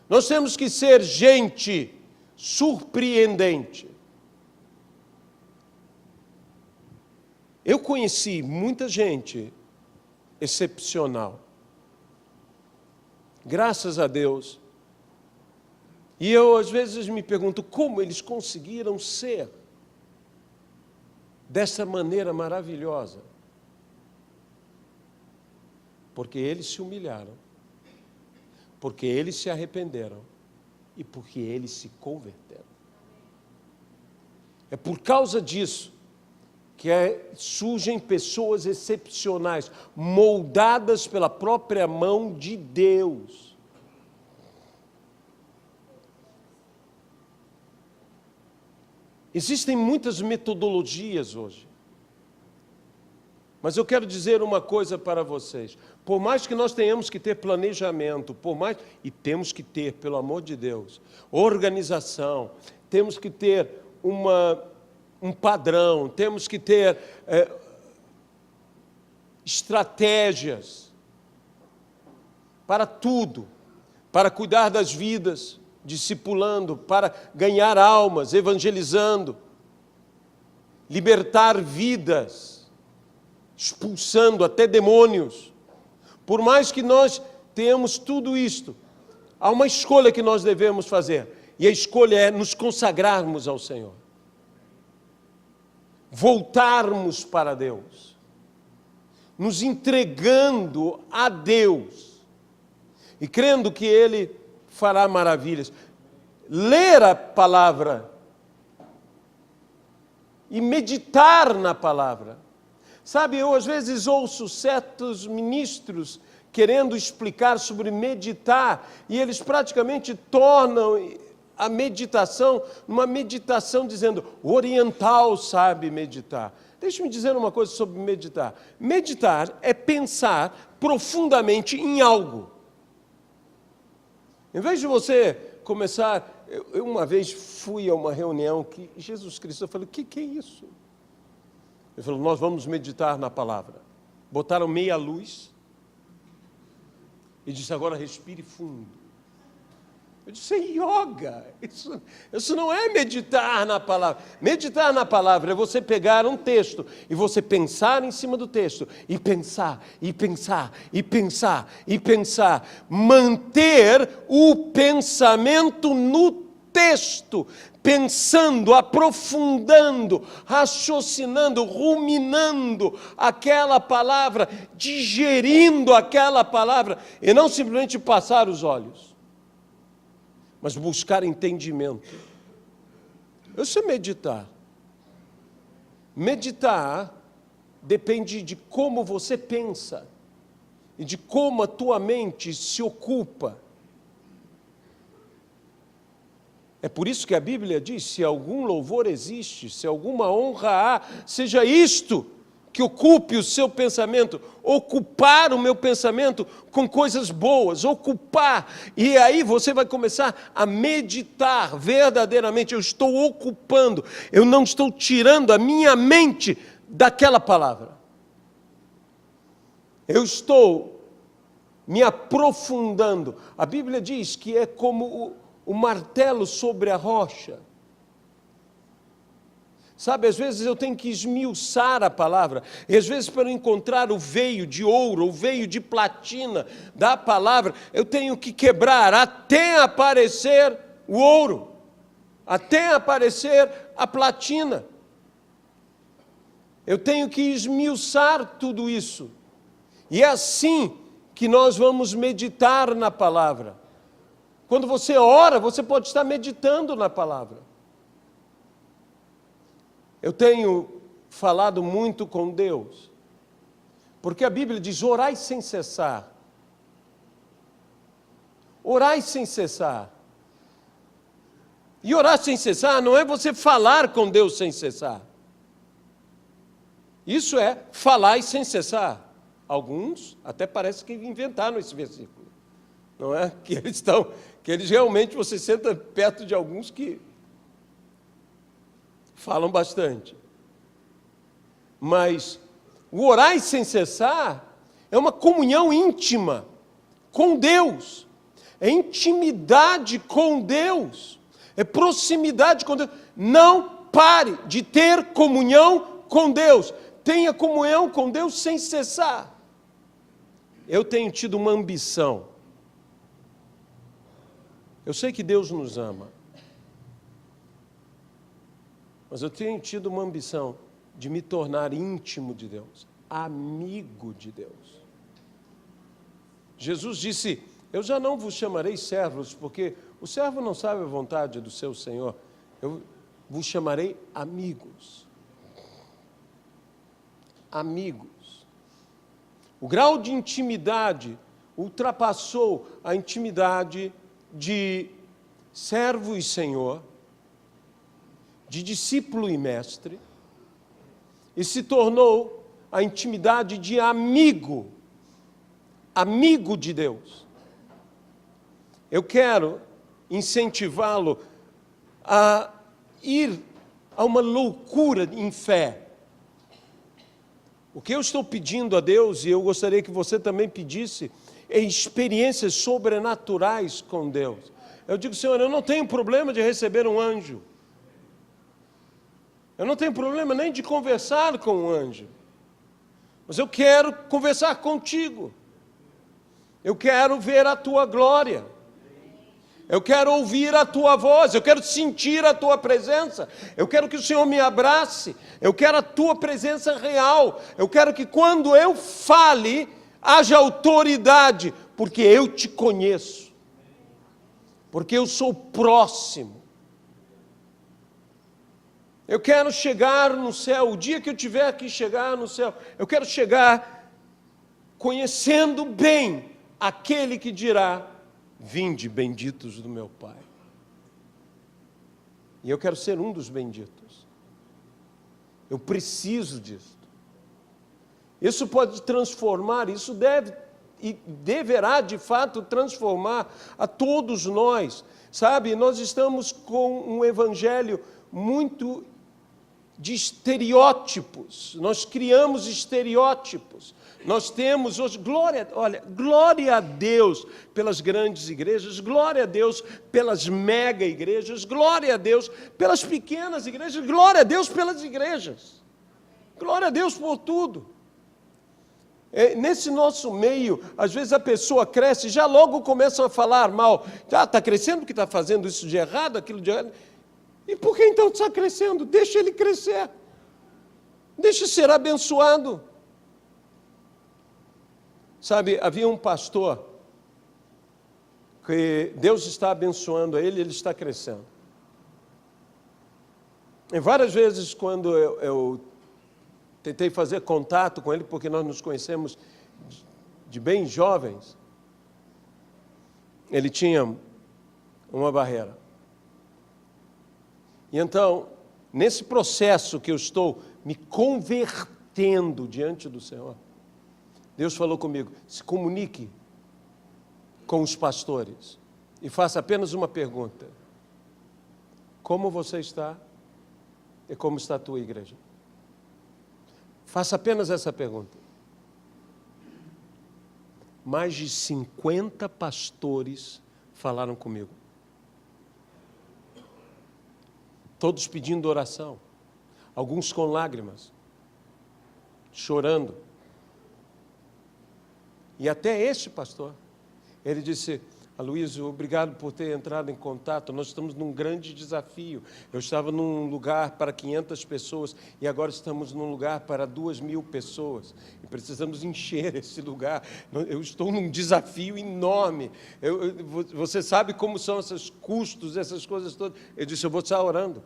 Nós temos que ser gente surpreendente. Eu conheci muita gente excepcional, graças a Deus. E eu às vezes me pergunto como eles conseguiram ser dessa maneira maravilhosa. Porque eles se humilharam, porque eles se arrependeram e porque eles se converteram. É por causa disso que surgem pessoas excepcionais, moldadas pela própria mão de Deus. Existem muitas metodologias hoje, mas eu quero dizer uma coisa para vocês: por mais que nós tenhamos que ter planejamento, e temos que ter, pelo amor de Deus, organização, temos que ter um padrão, temos que ter estratégias para tudo, para cuidar das vidas, discipulando, para ganhar almas, evangelizando, libertar vidas, expulsando até demônios. Por mais que nós tenhamos tudo isto, há uma escolha que nós devemos fazer, e a escolha é nos consagrarmos ao Senhor. Voltarmos para Deus, nos entregando a Deus e crendo que Ele fará maravilhas. Ler a palavra e meditar na palavra. Sabe, eu às vezes ouço certos ministros querendo explicar sobre meditar e eles praticamente tornam a meditação numa meditação dizendo: o oriental sabe meditar. Deixe-me dizer uma coisa sobre meditar. Meditar é pensar profundamente em algo. Em vez de você começar... Eu uma vez fui a uma reunião que Jesus Cristo, eu falei: o que é isso? Ele falou: nós vamos meditar na palavra. Botaram meia luz e disse: agora respire fundo. Eu disse: é yoga, isso não é meditar na palavra. Meditar na palavra é você pegar um texto e você pensar em cima do texto, e pensar, e pensar, e pensar, e pensar. Manter o pensamento no texto, pensando, aprofundando, raciocinando, ruminando aquela palavra, digerindo aquela palavra, e não simplesmente passar os olhos, mas buscar entendimento. Isso é meditar. Meditar depende de como você pensa e de como a tua mente se ocupa. É por isso que a Bíblia diz: se algum louvor existe, se alguma honra há, seja isto que ocupe o seu pensamento, ocupar o meu pensamento com coisas boas, ocupar, e aí você vai começar a meditar verdadeiramente. Eu estou ocupando, eu não estou tirando a minha mente daquela palavra. Eu estou me aprofundando. A Bíblia diz que é como o martelo sobre a rocha. Sabe, às vezes eu tenho que esmiuçar a palavra, e às vezes para encontrar o veio de ouro, o veio de platina da palavra, eu tenho que quebrar até aparecer o ouro, até aparecer a platina. Eu tenho que esmiuçar tudo isso. E é assim que nós vamos meditar na palavra. Quando você ora, você pode estar meditando na palavra. Eu tenho falado muito com Deus, porque a Bíblia diz: orai sem cessar. Orai sem cessar. E orar sem cessar não é você falar com Deus sem cessar. Isso é falar e sem cessar. Alguns até parece que inventaram esse versículo. Não é? Que eles realmente, você senta perto de alguns que falam bastante. Mas o orar sem cessar é uma comunhão íntima com Deus. É intimidade com Deus. É proximidade com Deus. Não pare de ter comunhão com Deus. Tenha comunhão com Deus sem cessar. Eu tenho tido uma ambição. Eu sei que Deus nos ama. Mas eu tenho tido uma ambição de me tornar íntimo de Deus, amigo de Deus. Jesus disse: eu já não vos chamarei servos, porque o servo não sabe a vontade do seu Senhor. Eu vos chamarei amigos. Amigos. O grau de intimidade ultrapassou a intimidade de servo e senhor, de discípulo e mestre, e se tornou a intimidade de amigo, amigo de Deus. Eu quero incentivá-lo a ir a uma loucura em fé. O que eu estou pedindo a Deus, e eu gostaria que você também pedisse, é experiências sobrenaturais com Deus. Eu digo: Senhor, eu não tenho problema de receber um anjo. Eu não tenho problema nem de conversar com um anjo. Mas eu quero conversar contigo. Eu quero ver a tua glória. Eu quero ouvir a tua voz. Eu quero sentir a tua presença. Eu quero que o Senhor me abrace. Eu quero a tua presença real. Eu quero que quando eu fale, haja autoridade, porque eu te conheço. Porque eu sou próximo. Eu quero chegar no céu, o dia que eu tiver que chegar no céu, eu quero chegar conhecendo bem aquele que dirá: vinde, benditos do meu Pai. E eu quero ser um dos benditos. Eu preciso disso. Isso pode transformar, isso deve e deverá de fato transformar a todos nós. Sabe, nós estamos com um evangelho muito de estereótipos. Nós criamos estereótipos. Nós temos hoje, glória a Deus pelas grandes igrejas, glória a Deus pelas mega igrejas, glória a Deus pelas pequenas igrejas, glória a Deus pelas igrejas. Glória a Deus por tudo. Nesse nosso meio, às vezes a pessoa cresce e já logo começam a falar mal. Está crescendo porque está fazendo isso de errado, aquilo de errado. E por que então está crescendo? Deixa ele crescer. Deixa ser abençoado. Sabe, havia um pastor que Deus está abençoando a ele, ele está crescendo. E várias vezes quando eu tentei fazer contato com ele, porque nós nos conhecemos de bem jovens, ele tinha uma barreira. E então, nesse processo que eu estou me convertendo diante do Senhor, Deus falou comigo: se comunique com os pastores e faça apenas uma pergunta: como você está e como está a tua igreja? Faça apenas essa pergunta. mais de 50 pastores falaram comigo. Todos pedindo oração, alguns com lágrimas, chorando. E até este pastor, ele disse: Aloysio, obrigado por ter entrado em contato, nós estamos num grande desafio. Eu estava num lugar para 500 pessoas e agora estamos num lugar para 2.000 pessoas. E precisamos encher esse lugar. Eu estou num desafio enorme. Você sabe como são esses custos, essas coisas todas. Eu disse: eu vou estar orando.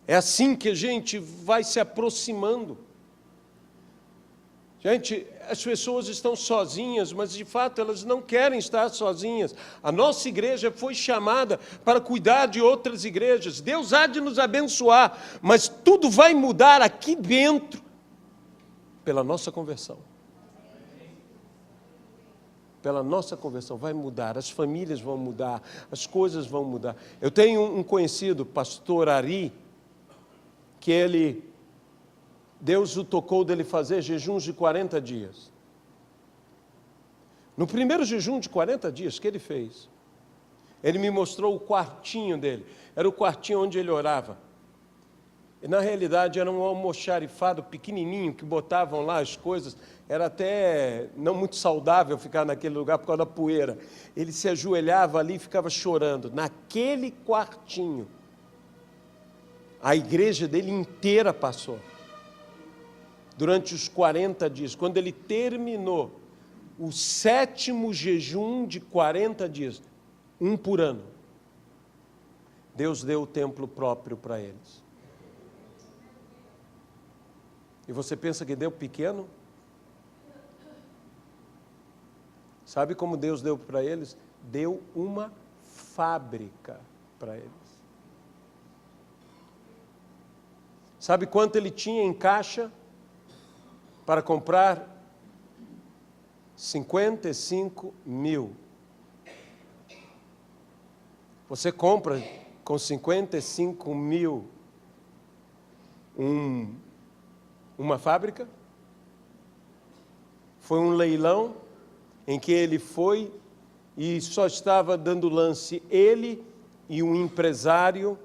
É assim que a gente vai se aproximando. Gente, as pessoas estão sozinhas, mas de fato elas não querem estar sozinhas. A nossa igreja foi chamada para cuidar de outras igrejas. Deus há de nos abençoar, mas tudo vai mudar aqui dentro pela nossa conversão. Pela nossa conversão vai mudar, as famílias vão mudar, as coisas vão mudar. Eu tenho um conhecido, pastor Ari, que Deus o tocou dele fazer jejuns de 40 dias. No primeiro jejum de 40 dias que ele fez, ele me mostrou o quartinho dele. Era o quartinho onde ele orava. E, na realidade, era um almoxarifado pequenininho que botavam lá as coisas. Era até não muito saudável ficar naquele lugar por causa da poeira. Ele se ajoelhava ali e ficava chorando. Naquele quartinho, a igreja dele inteira passou. Durante os 40 dias, quando ele terminou o 7º jejum de 40 dias, um por ano, Deus deu o templo próprio para eles. E você pensa que deu pequeno? Sabe como Deus deu para eles? Deu uma fábrica para eles. Sabe quanto ele tinha em caixa para comprar? 55 mil. Você compra com 55 mil uma fábrica? Foi um leilão em que ele foi e só estava dando lance ele e um empresário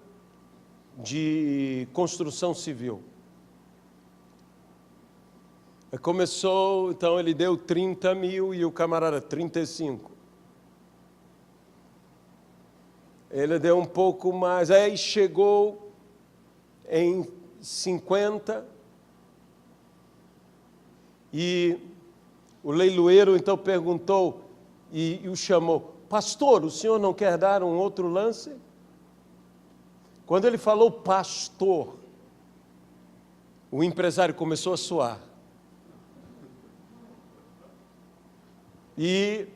de construção civil. Começou, então ele deu 30 mil e o camarada 35. Ele deu um pouco mais, aí chegou em 50 e o leiloeiro então perguntou e o chamou: pastor, o senhor não quer dar um outro lance? Quando ele falou pastor, o empresário começou a suar. E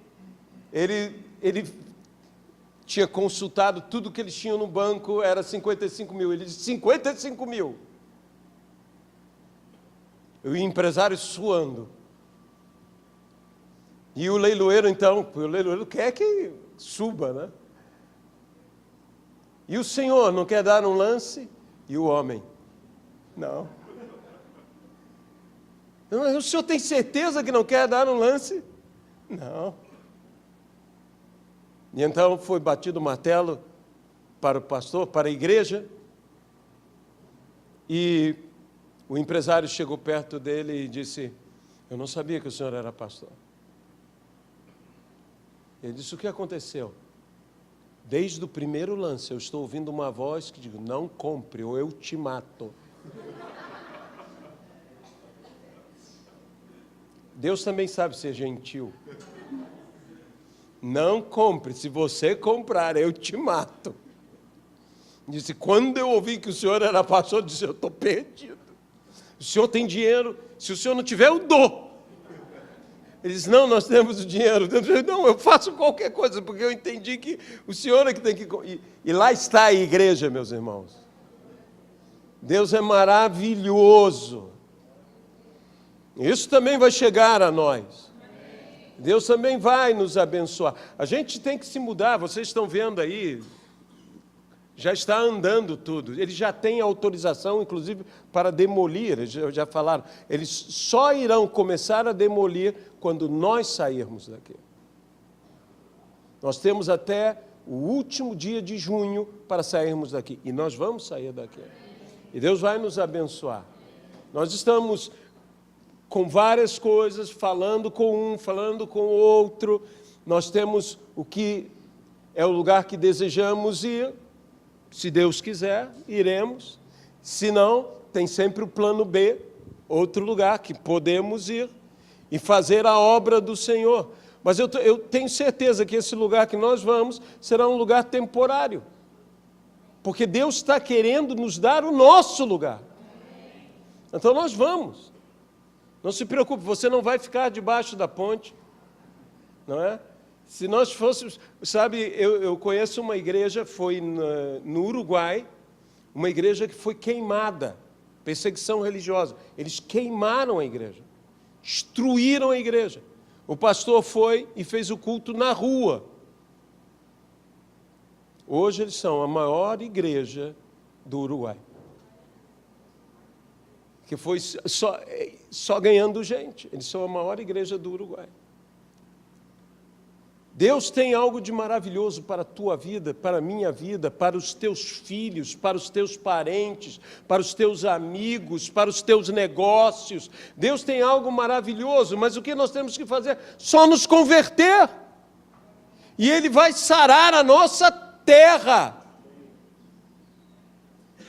ele tinha consultado tudo que eles tinham no banco, era 55 mil. Ele disse: 55 mil. E o empresário suando. E o leiloeiro, então, o leiloeiro quer que suba, né? E o senhor não quer dar um lance? E o homem: não. O senhor tem certeza que não quer dar um lance? Não. E então foi batido o martelo para o pastor, para a igreja, e o empresário chegou perto dele e disse: eu não sabia que o senhor era pastor. Ele disse: o que aconteceu? Desde o primeiro lance eu estou ouvindo uma voz que diz: não compre ou eu te mato. Deus também sabe ser gentil. Não compre, se você comprar, eu te mato. Disse: quando eu ouvi que o senhor era pastor, eu disse: eu estou perdido. O senhor tem dinheiro? Se o senhor não tiver, eu dou. Ele disse: não, nós temos o dinheiro. Eu disse: não, eu faço qualquer coisa, porque eu entendi que o senhor é que tem que... E lá está a igreja, meus irmãos. Deus é maravilhoso. Isso também vai chegar a nós. Deus também vai nos abençoar. A gente tem que se mudar. Vocês estão vendo aí já está andando tudo. Eles já têm autorização, inclusive, para demolir. Eles já falaram. Eles só irão começar a demolir quando nós sairmos daqui. Nós temos até o último dia de junho para sairmos daqui. E nós vamos sair daqui. E Deus vai nos abençoar. Nós estamos com várias coisas, falando com um, falando com o outro. Nós temos o que é o lugar que desejamos ir. Se Deus quiser, iremos. Se não, tem sempre o plano B, outro lugar que podemos ir e fazer a obra do Senhor. Mas eu tenho certeza que esse lugar que nós vamos será um lugar temporário. Porque Deus está querendo nos dar o nosso lugar. Então nós vamos. Não se preocupe, você não vai ficar debaixo da ponte, não é? Se nós fôssemos, sabe, eu conheço uma igreja, foi no Uruguai, uma igreja que foi queimada, perseguição religiosa. Eles queimaram a igreja, destruíram a igreja. O pastor foi e fez o culto na rua. Hoje eles são a maior igreja do Uruguai. Que foi só ganhando gente. Eles são a maior igreja do Uruguai. Deus tem algo de maravilhoso para a tua vida, para a minha vida, para os teus filhos, para os teus parentes, para os teus amigos, para os teus negócios. Deus tem algo maravilhoso, mas o que nós temos que fazer? Só nos converter. E Ele vai sarar a nossa terra.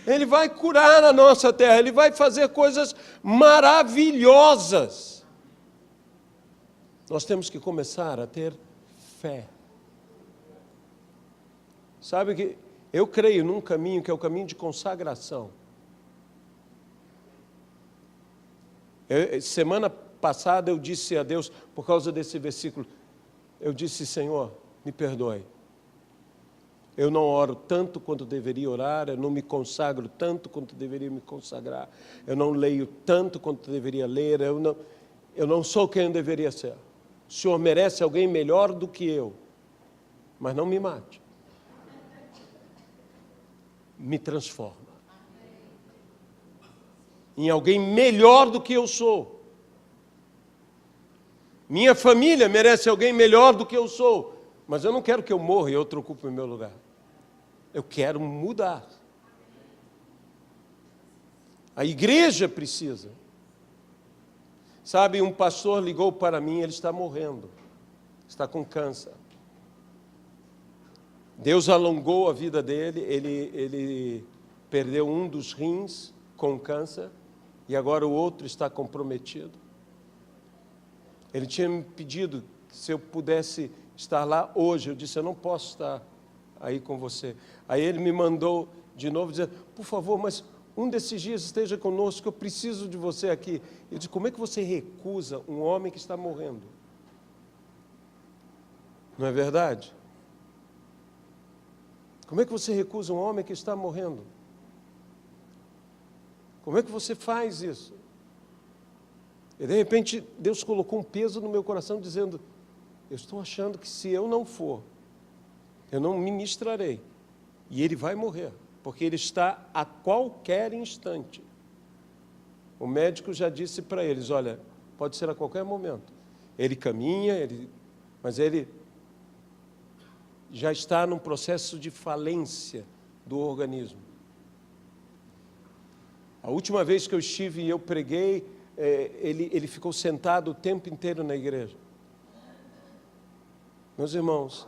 Ele vai curar a nossa terra, Ele vai fazer coisas maravilhosas. Nós temos que começar a ter fé. Sabe que eu creio num caminho que é o caminho de consagração. Semana passada eu disse a Deus, por causa desse versículo, eu disse: Senhor, me perdoe. Eu não oro tanto quanto deveria orar, eu não me consagro tanto quanto deveria me consagrar, eu não leio tanto quanto deveria ler, eu não sou quem eu deveria ser. O Senhor merece alguém melhor do que eu, mas não me mate. Me transforma em alguém melhor do que eu sou. Minha família merece alguém melhor do que eu sou, mas eu não quero que eu morra e outro ocupe o meu lugar. Eu quero mudar. A igreja precisa. Sabe, um pastor ligou para mim, ele está morrendo, está com câncer. Deus alongou a vida dele, ele perdeu um dos rins com câncer e agora o outro está comprometido. Ele tinha me pedido que se eu pudesse estar lá hoje, eu disse: eu não posso estar aí com você. Aí ele me mandou de novo dizer: por favor, mas um desses dias esteja conosco, eu preciso de você aqui. Eu disse: como é que você recusa um homem que está morrendo? Não é verdade? Como é que você recusa um homem que está morrendo? Como é que você faz isso? E de repente Deus colocou um peso no meu coração dizendo: eu estou achando que se eu não for, eu não ministrarei. E ele vai morrer, porque ele está a qualquer instante. O médico já disse para eles: olha, pode ser a qualquer momento. Ele caminha, mas ele já está num processo de falência do organismo. A última vez que eu estive e eu preguei, ele ficou sentado o tempo inteiro na igreja. Meus irmãos,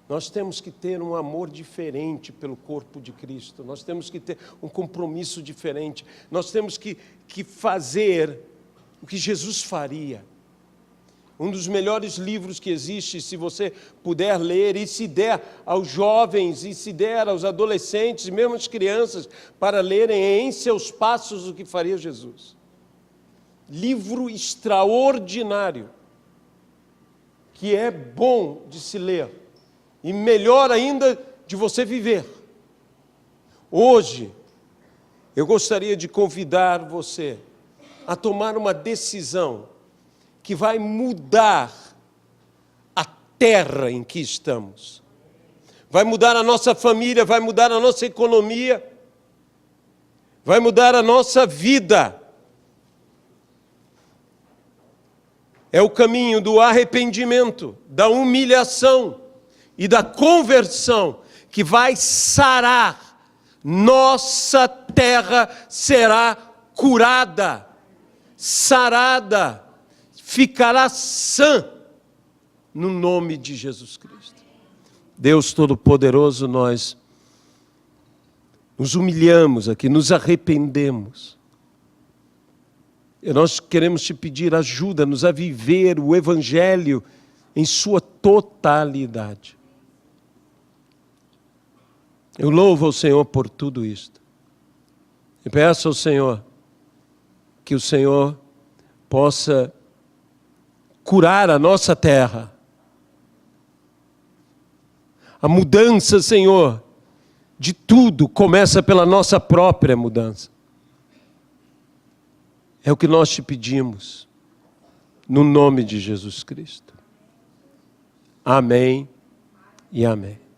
nós temos que ter um amor diferente pelo corpo de Cristo, nós temos que ter um compromisso diferente, nós temos que fazer o que Jesus faria. Um dos melhores livros que existe, se você puder ler, e se der aos jovens, e se der aos adolescentes, e mesmo às crianças, para lerem Em Seus Passos o que faria Jesus. Livro extraordinário, que é bom de se ler, e melhor ainda de você viver. Hoje, eu gostaria de convidar você a tomar uma decisão que vai mudar a terra em que estamos. vai mudar a nossa família, vai mudar a nossa economia, vai mudar a nossa vida. É o caminho do arrependimento, da humilhação e da conversão que vai sarar. Nossa terra será curada, sarada, ficará sã no nome de Jesus Cristo. Deus Todo-Poderoso, nós nos humilhamos aqui, nos arrependemos. E nós queremos te pedir, ajuda-nos a viver o Evangelho em sua totalidade. Eu louvo ao Senhor por tudo isto. E peço ao Senhor que o Senhor possa curar a nossa terra. A mudança, Senhor, de tudo começa pela nossa própria mudança. É o que nós te pedimos, no nome de Jesus Cristo. Amém e amém.